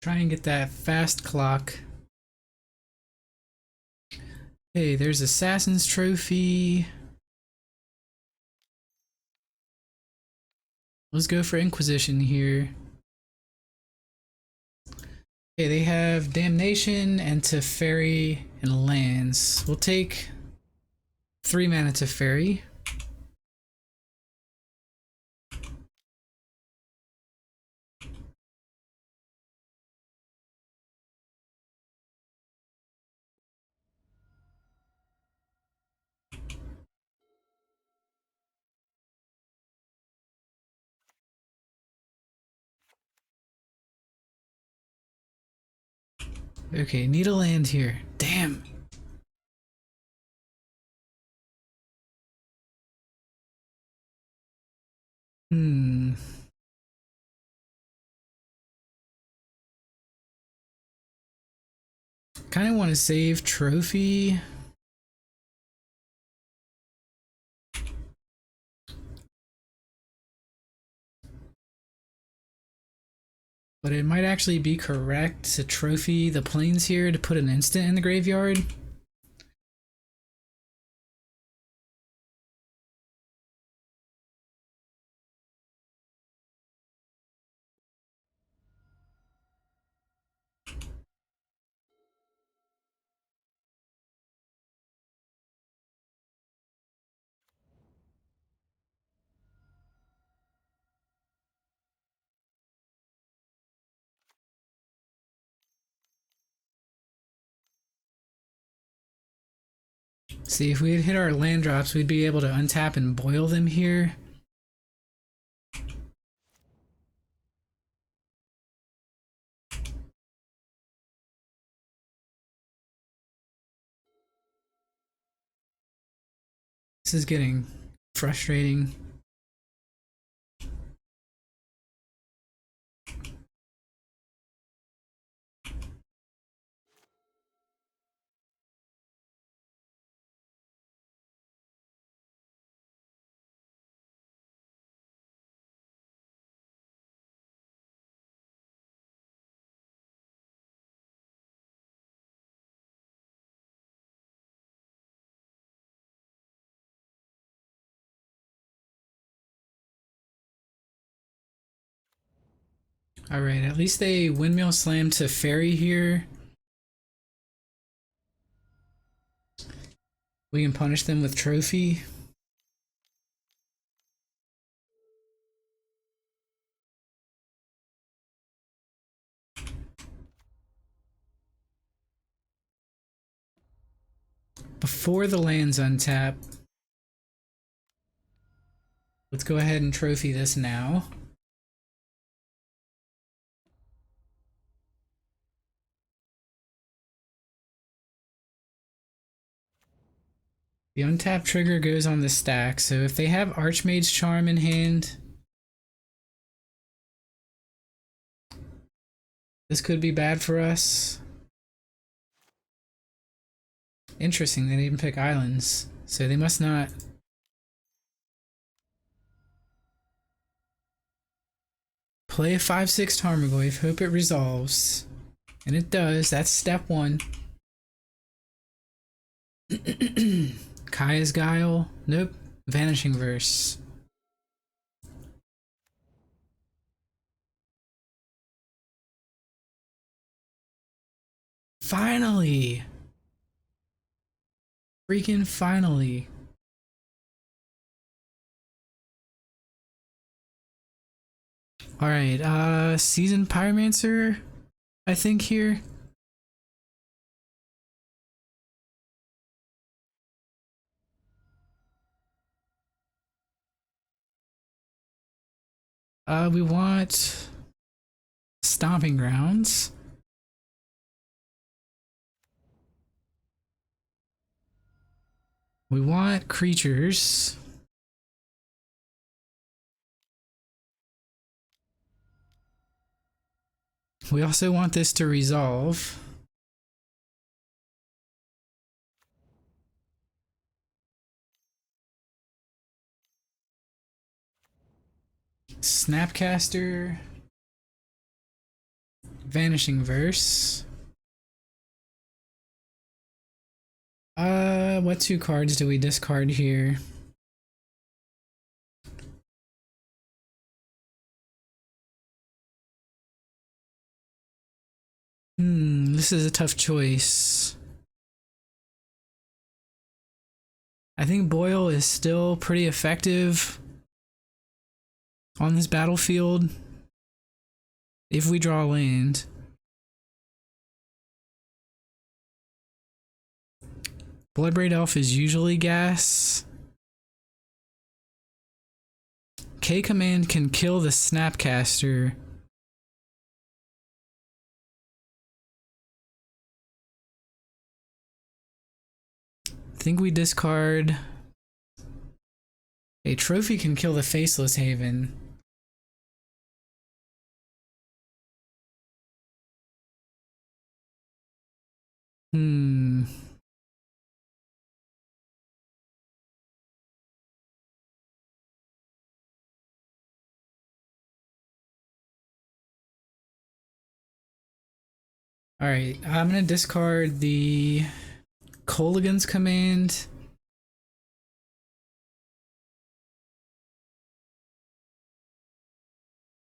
Try and get that fast clock. Hey, there's Assassin's Trophy. Let's go for Inquisition here. Okay, they have Damnation and Teferi and lands. We'll take 3 mana Teferi. Okay, need a land here. Damn. Hmm. Kind of want to save Trophy. But it might actually be correct to trophy the plains here to put an instant in the graveyard. See, if we had hit our land drops, we'd be able to untap and boil them here. This is getting frustrating. Alright, at least they windmill slam to ferry here. We can punish them with trophy. Before the lands untap, let's go ahead and trophy this now. The untap trigger goes on the stack, so if they have Archmage's Charm in hand, this could be bad for us. Interesting, they didn't pick islands, so they must not. Play a 5/6 Tarmogoyf, hope it resolves. And it does, that's step one. Kaya's Guile, nope. Vanishing Verse. Finally! Freaking finally. Alright, Seasoned Pyromancer, I think here. We want Stomping Grounds. We want creatures. We also want this to resolve. Snapcaster. Vanishing Verse. What two cards do we discard here? This is a tough choice. I think Boil is still pretty effective on this battlefield if we draw land. Bloodbraid Elf is usually gas. K command can kill the Snapcaster. I think we discard. A trophy can kill the Faceless Haven. Alright, I'm gonna discard the Coligan's command.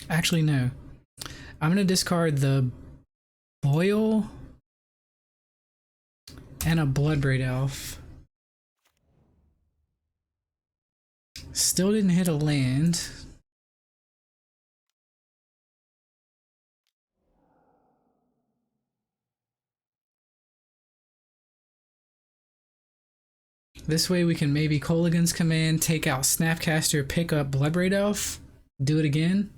Actually, no. I'm gonna discard the Boil and a Bloodbraid Elf. Still didn't hit a land. This way we can maybe Kolaghan's Command, take out Snapcaster, pick up Bloodbraid Elf, do it again.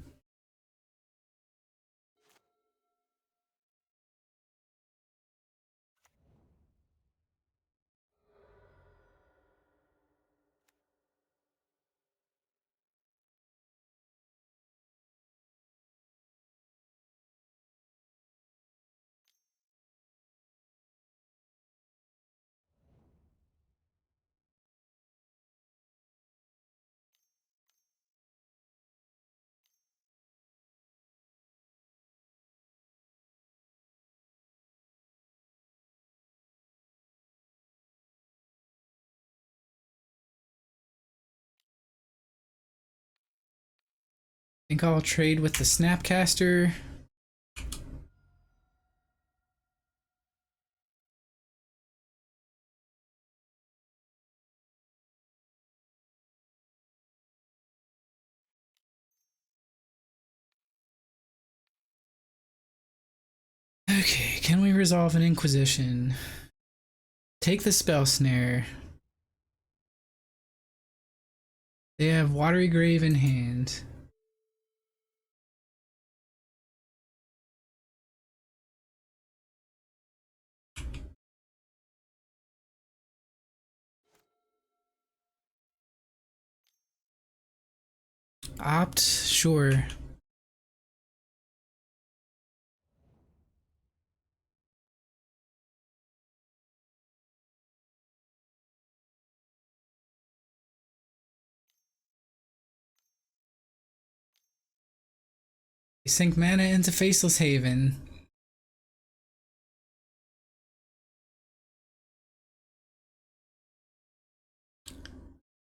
I think I'll trade with the Snapcaster. Okay, can we resolve an Inquisition? Take the Spell Snare. They have Watery Grave in hand. Opt, sure. Sink mana into Faceless Haven.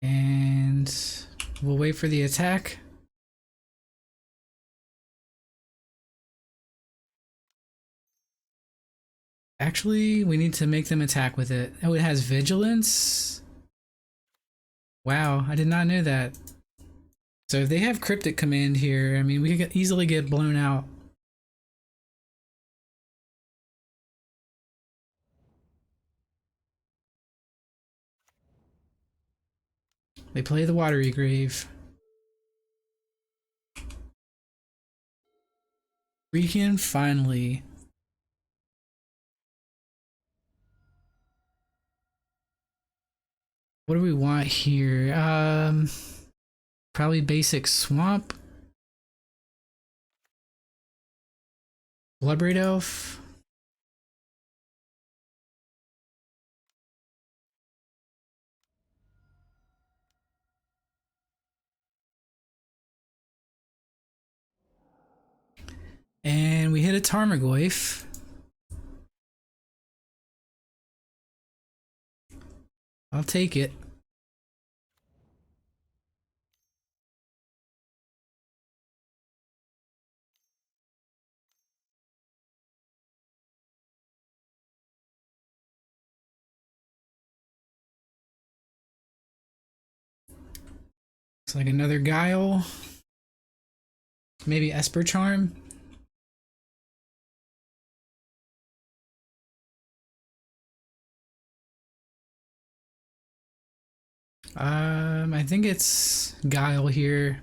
And we'll wait for the attack. Actually, we need to make them attack with it. Oh, it has Vigilance? Wow, I did not know that. So if they have Cryptic Command here, I mean, we could easily get blown out. They play the Watery Grave. Freaking finally. What do we want here? Probably basic Swamp. Bloodbraid Elf. And we hit a Tarmogoyf. I'll take it. It's like another Guile. Maybe Esper Charm. I think it's Guile here.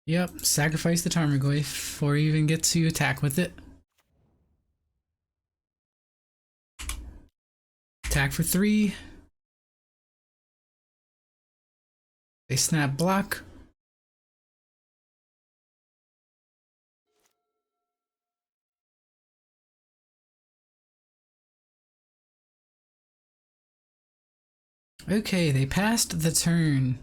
Yep, sacrifice the Tarmogoyf before you even get to attack with it. Attack for 3. They snap block. Okay, they passed the turn.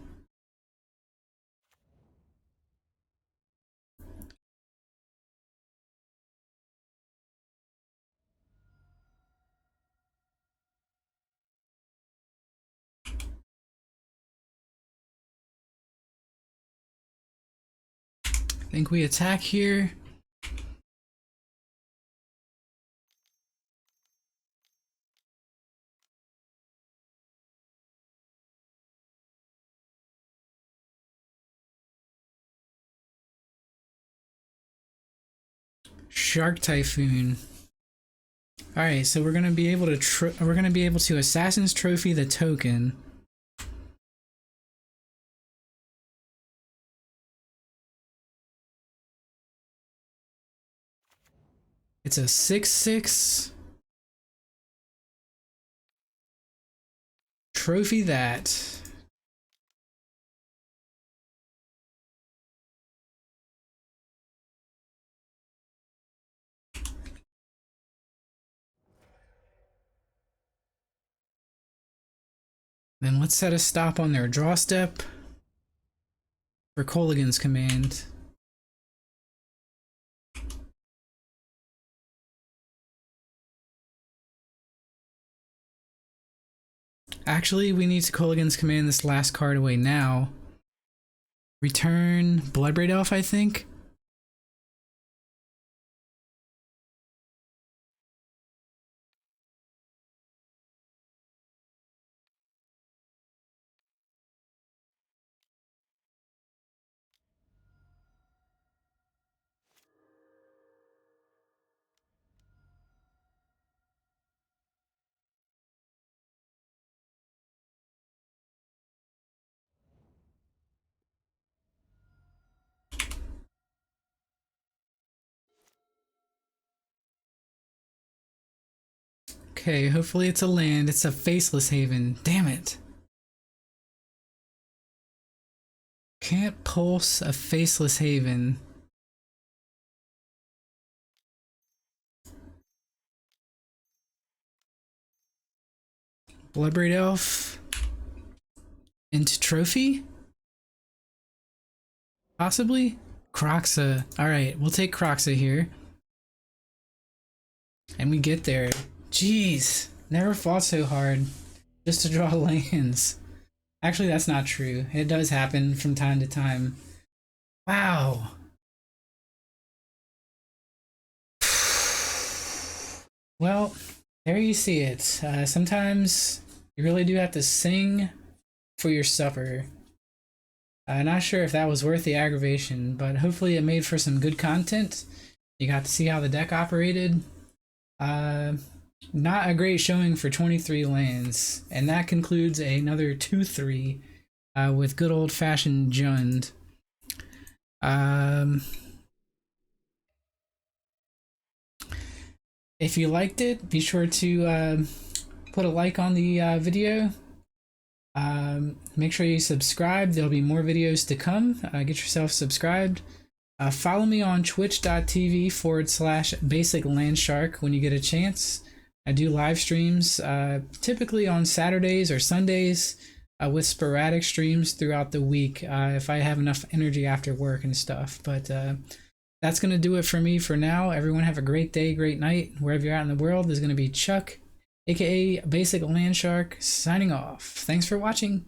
I think we attack here. Shark Typhoon. All right, so we're gonna be able to Assassin's Trophy the token. It's a 6/6 trophy that. Then let's set a stop on their draw step for Colligan's command. Actually, we need to Colligan's command this last card away now. Return Bloodbraid Elf, I think. Okay, hopefully it's a land. It's a Faceless Haven. Damn it. Can't pulse a Faceless Haven. Bloodbraid Elf into Trophy? Possibly? Croxa. Alright, we'll take Croxa here. And we get there. Jeez, never fought so hard just to draw lands. Actually, that's not true. It does happen from time to time. Wow. Well, there you see it. Sometimes you really do have to sing for your supper. Not sure if that was worth the aggravation, but hopefully it made for some good content. You got to see how the deck operated. Not a great showing for 23 lands, and that concludes another 2-3 with good old-fashioned Jund. If you liked it, be sure to put a like on the video. Make sure you subscribe. There'll be more videos to come. Get yourself subscribed. Follow me on twitch.tv/Basiclandshark when you get a chance. I do live streams typically on Saturdays or Sundays with sporadic streams throughout the week if I have enough energy after work and stuff. But that's going to do it for me for now. Everyone have a great day, great night. Wherever you're at in the world, there's going to be Chuck, aka Basiclandshark, signing off. Thanks for watching.